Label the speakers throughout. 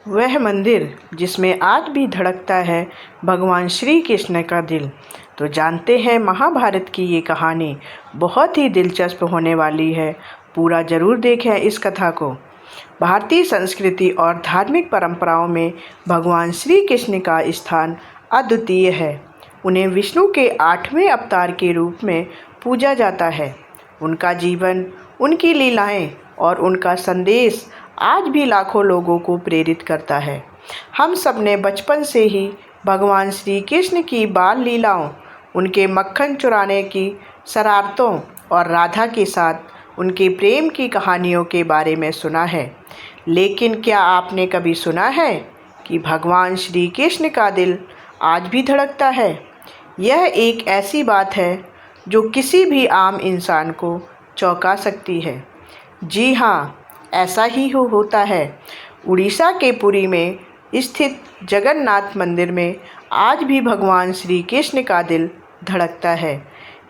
Speaker 1: वह मंदिर जिसमें आज भी धड़कता है भगवान श्री कृष्ण का दिल। तो जानते हैं महाभारत की ये कहानी बहुत ही दिलचस्प होने वाली है। पूरा ज़रूर देखें इस कथा को। भारतीय संस्कृति और धार्मिक परंपराओं में भगवान श्री कृष्ण का स्थान अद्वितीय है। उन्हें विष्णु के 8वें अवतार के रूप में पूजा जाता है। उनका जीवन, उनकी लीलाएं और उनका संदेश आज भी लाखों लोगों को प्रेरित करता है। हम सब ने बचपन से ही भगवान श्री कृष्ण की बाल लीलाओं, उनके मक्खन चुराने की शरारतों और राधा के साथ उनके प्रेम की कहानियों के बारे में सुना है। लेकिन क्या आपने कभी सुना है कि भगवान श्री कृष्ण का दिल आज भी धड़कता है? यह एक ऐसी बात है जो किसी भी आम इंसान को चौंका सकती है। जी हाँ, ऐसा ही होता है। उड़ीसा के पुरी में स्थित जगन्नाथ मंदिर में आज भी भगवान श्री कृष्ण का दिल धड़कता है।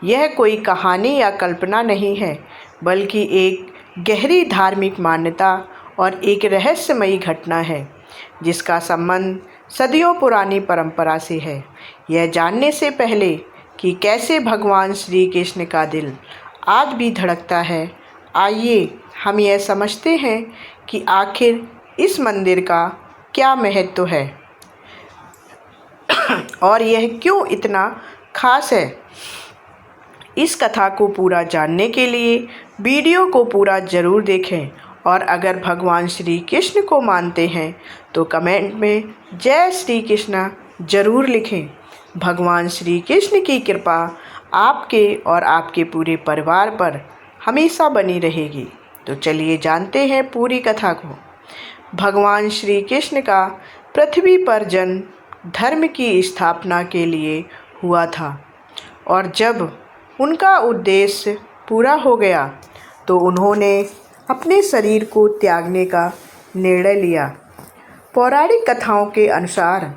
Speaker 1: यह कोई कहानी या कल्पना नहीं है, बल्कि एक गहरी धार्मिक मान्यता और एक रहस्यमयी घटना है जिसका संबंध सदियों पुरानी परंपरा से है। यह जानने से पहले कि कैसे भगवान श्री कृष्ण का दिल आज भी धड़कता है, आइए हम यह समझते हैं कि आखिर इस मंदिर का क्या महत्व है और यह क्यों इतना खास है। इस कथा को पूरा जानने के लिए वीडियो को पूरा ज़रूर देखें और अगर भगवान श्री कृष्ण को मानते हैं तो कमेंट में जय श्री कृष्ण ज़रूर लिखें। भगवान श्री कृष्ण की कृपा आपके और आपके पूरे परिवार पर हमेशा बनी रहेगी। तो चलिए जानते हैं पूरी कथा को। भगवान श्री कृष्ण का पृथ्वी पर जन्म धर्म की स्थापना के लिए हुआ था और जब उनका उद्देश्य पूरा हो गया तो उन्होंने अपने शरीर को त्यागने का निर्णय लिया। पौराणिक कथाओं के अनुसार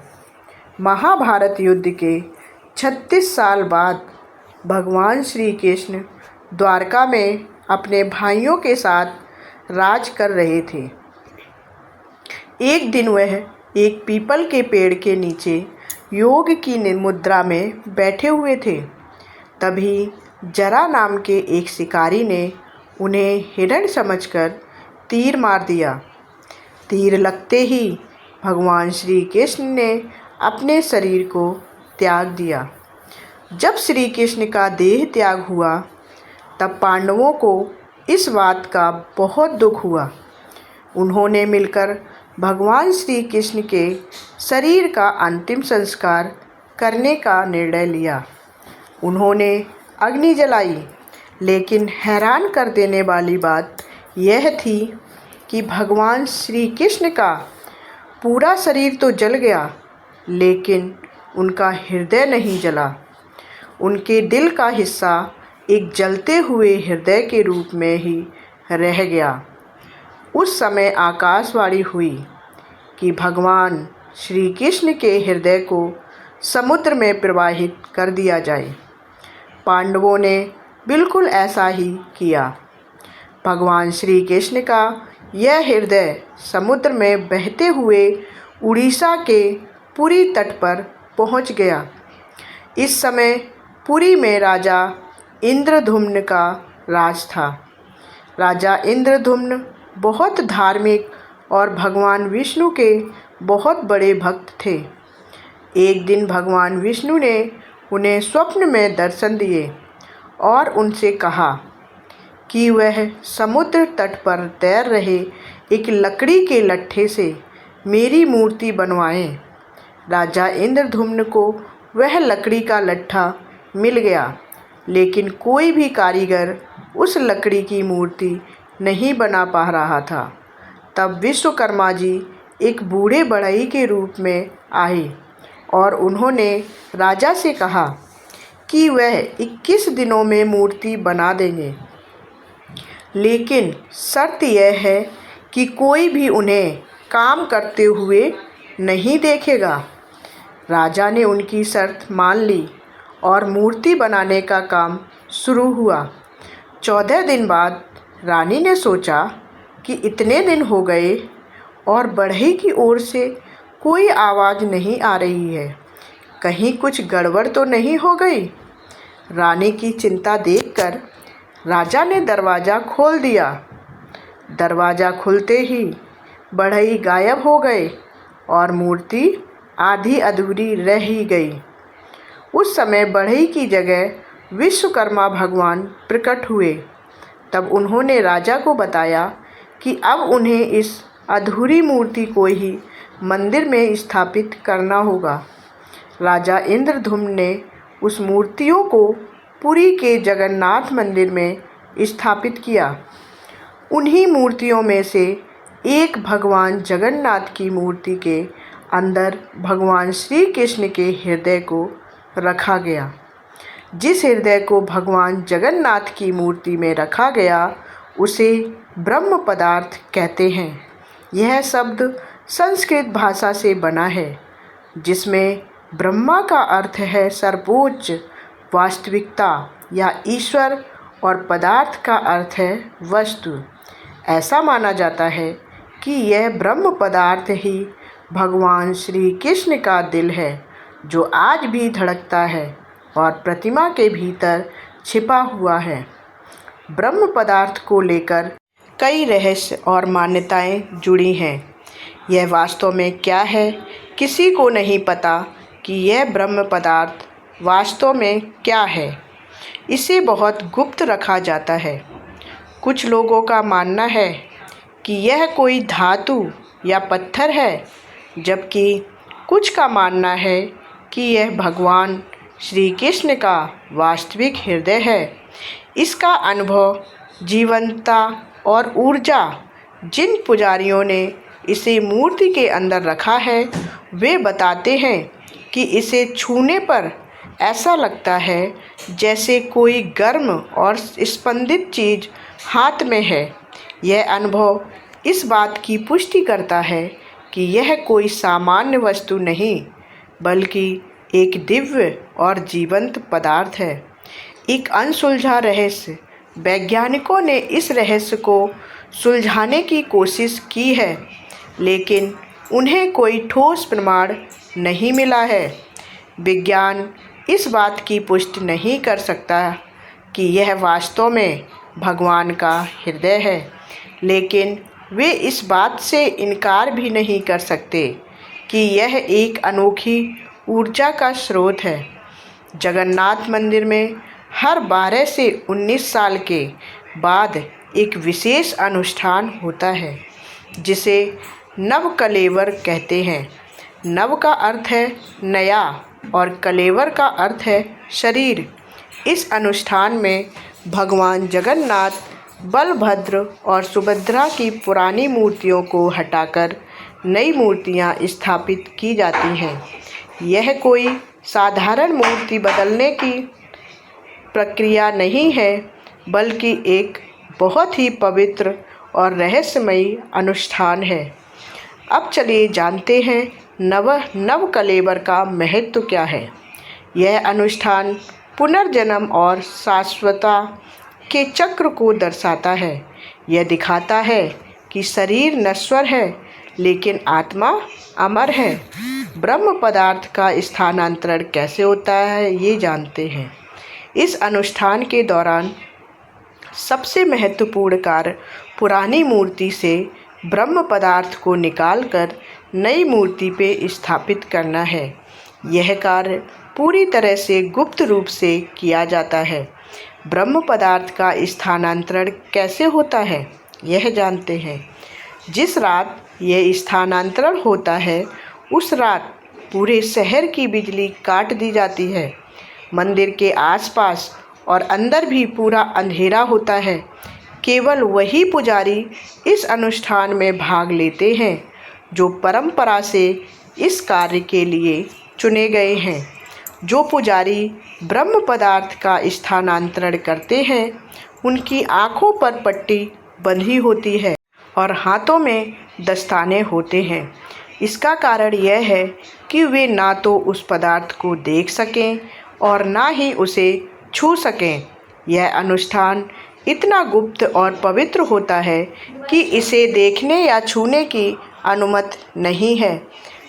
Speaker 1: महाभारत युद्ध के 36 साल बाद भगवान श्री कृष्ण द्वारका में अपने भाइयों के साथ राज कर रहे थे। एक दिन वह एक पीपल के पेड़ के नीचे योग की मुद्रा में बैठे हुए थे। तभी जरा नाम के एक शिकारी ने उन्हें हिरण समझकर तीर मार दिया। तीर लगते ही भगवान श्री कृष्ण ने अपने शरीर को त्याग दिया। जब श्री कृष्ण का देह त्याग हुआ तब पांडवों को इस बात का बहुत दुख हुआ। उन्होंने मिलकर भगवान श्री कृष्ण के शरीर का अंतिम संस्कार करने का निर्णय लिया। उन्होंने अग्नि जलाई, लेकिन हैरान कर देने वाली बात यह थी कि भगवान श्री कृष्ण का पूरा शरीर तो जल गया, लेकिन उनका हृदय नहीं जला। उनके दिल का हिस्सा एक जलते हुए हृदय के रूप में ही रह गया। उस समय आकाशवाणी हुई कि भगवान श्री कृष्ण के हृदय को समुद्र में प्रवाहित कर दिया जाए। पांडवों ने बिल्कुल ऐसा ही किया। भगवान श्री कृष्ण का यह हृदय समुद्र में बहते हुए उड़ीसा के पुरी तट पर पहुंच गया। इस समय पुरी में राजा इंद्रद्युम्न का राज था। राजा इंद्रद्युम्न बहुत धार्मिक और भगवान विष्णु के बहुत बड़े भक्त थे। एक दिन भगवान विष्णु ने उन्हें स्वप्न में दर्शन दिए और उनसे कहा कि वह समुद्र तट पर तैर रहे एक लकड़ी के लट्ठे से मेरी मूर्ति बनवाएं। राजा इंद्रद्युम्न को वह लकड़ी का लट्ठा मिल गया, लेकिन कोई भी कारीगर उस लकड़ी की मूर्ति नहीं बना पा रहा था। तब विश्वकर्मा जी एक बूढ़े बढ़ई के रूप में आए और उन्होंने राजा से कहा कि वह 21 दिनों में मूर्ति बना देंगे, लेकिन शर्त यह है कि कोई भी उन्हें काम करते हुए नहीं देखेगा। राजा ने उनकी शर्त मान ली और मूर्ति बनाने का काम शुरू हुआ। 14 दिन बाद रानी ने सोचा कि इतने दिन हो गए और बढ़ई की ओर से कोई आवाज़ नहीं आ रही है। कहीं कुछ गड़बड़ तो नहीं हो गई? रानी की चिंता देखकर राजा ने दरवाज़ा खोल दिया। दरवाज़ा खुलते ही बढ़ई गायब हो गए और मूर्ति आधी अधूरी रह ही गई। उस समय बढ़ई की जगह विश्वकर्मा भगवान प्रकट हुए। तब उन्होंने राजा को बताया कि अब उन्हें इस अधूरी मूर्ति को ही मंदिर में स्थापित करना होगा। राजा इंद्रद्युम्न ने उस मूर्तियों को पुरी के जगन्नाथ मंदिर में स्थापित किया। उन्हीं मूर्तियों में से एक भगवान जगन्नाथ की मूर्ति के अंदर भगवान श्री कृष्ण के हृदय को रखा गया। जिस हृदय को भगवान जगन्नाथ की मूर्ति में रखा गया उसे ब्रह्म पदार्थ कहते हैं। यह शब्द संस्कृत भाषा से बना है, जिसमें ब्रह्मा का अर्थ है सर्वोच्च, वास्तविकता या ईश्वर, और पदार्थ का अर्थ है वस्तु। ऐसा माना जाता है कि यह ब्रह्म पदार्थ ही भगवान श्री कृष्ण का दिल है, जो आज भी धड़कता है और प्रतिमा के भीतर छिपा हुआ है। ब्रह्म पदार्थ को लेकर कई रहस्य और मान्यताएं जुड़ी हैं। यह वास्तव में क्या है, किसी को नहीं पता कि यह ब्रह्म पदार्थ वास्तव में क्या है। इसे बहुत गुप्त रखा जाता है। कुछ लोगों का मानना है कि यह कोई धातु या पत्थर है, जबकि कुछ का मानना है कि यह भगवान श्री कृष्ण का वास्तविक हृदय है। इसका अनुभव, जीवंतता और ऊर्जा, जिन पुजारियों ने इसे मूर्ति के अंदर रखा है वे बताते हैं कि इसे छूने पर ऐसा लगता है जैसे कोई गर्म और स्पंदित चीज़ हाथ में है। यह अनुभव इस बात की पुष्टि करता है कि यह कोई सामान्य वस्तु नहीं, बल्कि एक दिव्य और जीवंत पदार्थ है। एक अनसुलझा रहस्य। वैज्ञानिकों ने इस रहस्य को सुलझाने की कोशिश की है, लेकिन उन्हें कोई ठोस प्रमाण नहीं मिला है। विज्ञान इस बात की पुष्टि नहीं कर सकता कि यह वास्तव में भगवान का हृदय है, लेकिन वे इस बात से इनकार भी नहीं कर सकते कि यह एक अनोखी ऊर्जा का स्रोत है। जगन्नाथ मंदिर में हर 12 से 19 साल के बाद एक विशेष अनुष्ठान होता है, जिसे नवकलेवर कहते हैं। नव का अर्थ है नया और कलेवर का अर्थ है शरीर। इस अनुष्ठान में भगवान जगन्नाथ, बलभद्र और सुभद्रा की पुरानी मूर्तियों को हटाकर नई मूर्तियां स्थापित की जाती हैं। यह कोई साधारण मूर्ति बदलने की प्रक्रिया नहीं है, बल्कि एक बहुत ही पवित्र और रहस्यमयी अनुष्ठान है। अब चलिए जानते हैं नवकलेवर का महत्व क्या है। यह अनुष्ठान पुनर्जन्म और शाश्वतता के चक्र को दर्शाता है। यह दिखाता है कि शरीर नश्वर है, लेकिन आत्मा अमर है। ब्रह्म पदार्थ का स्थानांतरण कैसे होता है, ये जानते हैं। इस अनुष्ठान के दौरान सबसे महत्वपूर्ण कार्य पुरानी मूर्ति से ब्रह्म पदार्थ को निकालकर नई मूर्ति पे स्थापित करना है। यह कार्य पूरी तरह से गुप्त रूप से किया जाता है। ब्रह्म पदार्थ का स्थानांतरण कैसे होता है, यह जानते हैं। जिस रात यह स्थानांतरण होता है, उस रात पूरे शहर की बिजली काट दी जाती है। मंदिर के आसपास और अंदर भी पूरा अंधेरा होता है। केवल वही पुजारी इस अनुष्ठान में भाग लेते हैं जो परंपरा से इस कार्य के लिए चुने गए हैं। जो पुजारी ब्रह्म पदार्थ का स्थानांतरण करते हैं, उनकी आँखों पर पट्टी बंधी होती है और हाथों में दस्ताने होते हैं। इसका कारण यह है कि वे ना तो उस पदार्थ को देख सकें और ना ही उसे छू सकें। यह अनुष्ठान इतना गुप्त और पवित्र होता है कि इसे देखने या छूने की अनुमत नहीं है।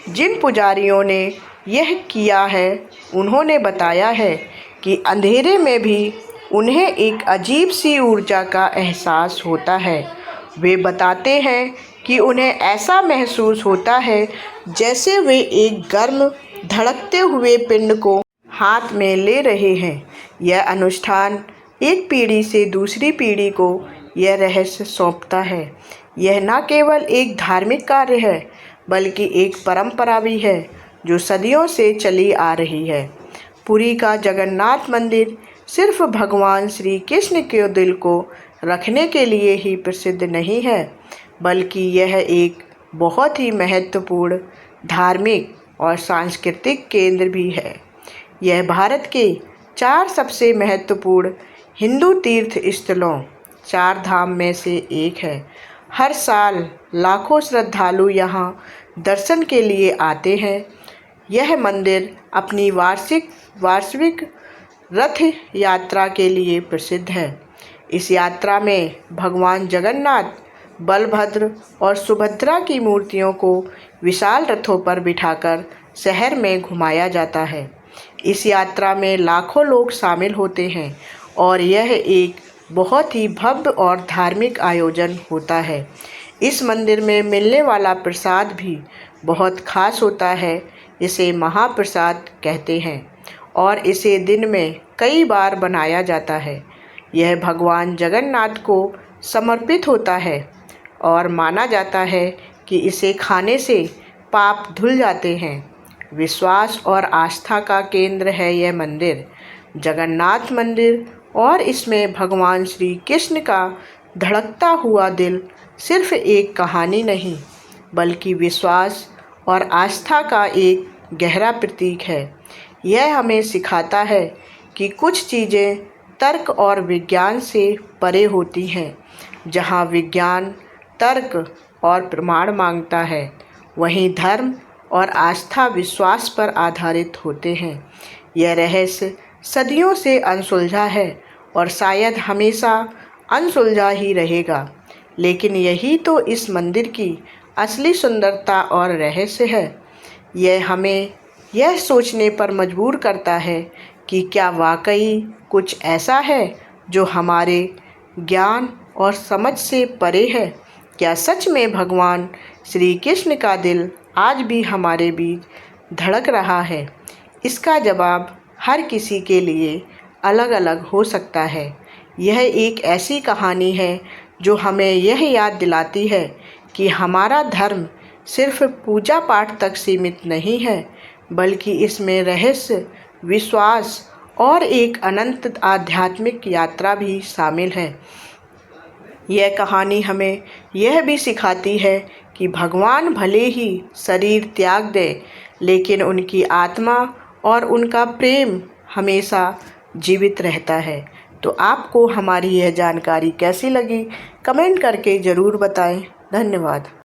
Speaker 1: जिन पुजारियों ने यह किया है उन्होंने बताया है कि अंधेरे में भी उन्हें एक अजीब सी ऊर्जा का एहसास होता है। वे बताते हैं कि उन्हें ऐसा महसूस होता है जैसे वे एक गर्म धड़कते हुए पिंड को हाथ में ले रहे हैं। यह अनुष्ठान एक पीढ़ी से दूसरी पीढ़ी को यह रहस्य सौंपता है। यह न केवल एक धार्मिक कार्य है बल्कि एक परंपरा भी है जो सदियों से चली आ रही है। पुरी का जगन्नाथ मंदिर सिर्फ भगवान श्री कृष्ण के दिल को रखने के लिए ही प्रसिद्ध नहीं है, बल्कि यह एक बहुत ही महत्वपूर्ण धार्मिक और सांस्कृतिक केंद्र भी है। यह भारत के 4 सबसे महत्वपूर्ण हिंदू तीर्थ स्थलों 4 धाम में से एक है। हर साल लाखों श्रद्धालु यहाँ दर्शन के लिए आते हैं। यह मंदिर अपनी वार्षिक रथ यात्रा के लिए प्रसिद्ध है। इस यात्रा में भगवान जगन्नाथ, बलभद्र और सुभद्रा की मूर्तियों को विशाल रथों पर बिठाकर शहर में घुमाया जाता है। इस यात्रा में लाखों लोग शामिल होते हैं और यह एक बहुत ही भव्य और धार्मिक आयोजन होता है। इस मंदिर में मिलने वाला प्रसाद भी बहुत खास होता है। इसे महाप्रसाद कहते हैं और इसे दिन में कई बार बनाया जाता है। यह भगवान जगन्नाथ को समर्पित होता है और माना जाता है कि इसे खाने से पाप धुल जाते हैं। विश्वास और आस्था का केंद्र है यह मंदिर, जगन्नाथ मंदिर, और इसमें भगवान श्री कृष्ण का धड़कता हुआ दिल सिर्फ एक कहानी नहीं बल्कि विश्वास और आस्था का एक गहरा प्रतीक है। यह हमें सिखाता है कि कुछ चीज़ें तर्क और विज्ञान से परे होती हैं। जहाँ विज्ञान तर्क और प्रमाण मांगता है, वहीं धर्म और आस्था विश्वास पर आधारित होते हैं। यह रहस्य सदियों से अनसुलझा है और शायद हमेशा अनसुलझा ही रहेगा, लेकिन यही तो इस मंदिर की असली सुंदरता और रहस्य है। यह हमें यह सोचने पर मजबूर करता है कि क्या वाकई कुछ ऐसा है जो हमारे ज्ञान और समझ से परे है। क्या सच में भगवान श्री कृष्ण का दिल आज भी हमारे बीच धड़क रहा है? इसका जवाब हर किसी के लिए अलग अलग हो सकता है। यह एक ऐसी कहानी है जो हमें यह याद दिलाती है कि हमारा धर्म सिर्फ पूजा पाठ तक सीमित नहीं है, बल्कि इसमें रहस्य, विश्वास और एक अनंत आध्यात्मिक यात्रा भी शामिल है। यह कहानी हमें यह भी सिखाती है कि भगवान भले ही शरीर त्याग दें, लेकिन उनकी आत्मा और उनका प्रेम हमेशा जीवित रहता है। तो आपको हमारी यह जानकारी कैसी लगी, कमेंट करके ज़रूर बताएं। धन्यवाद।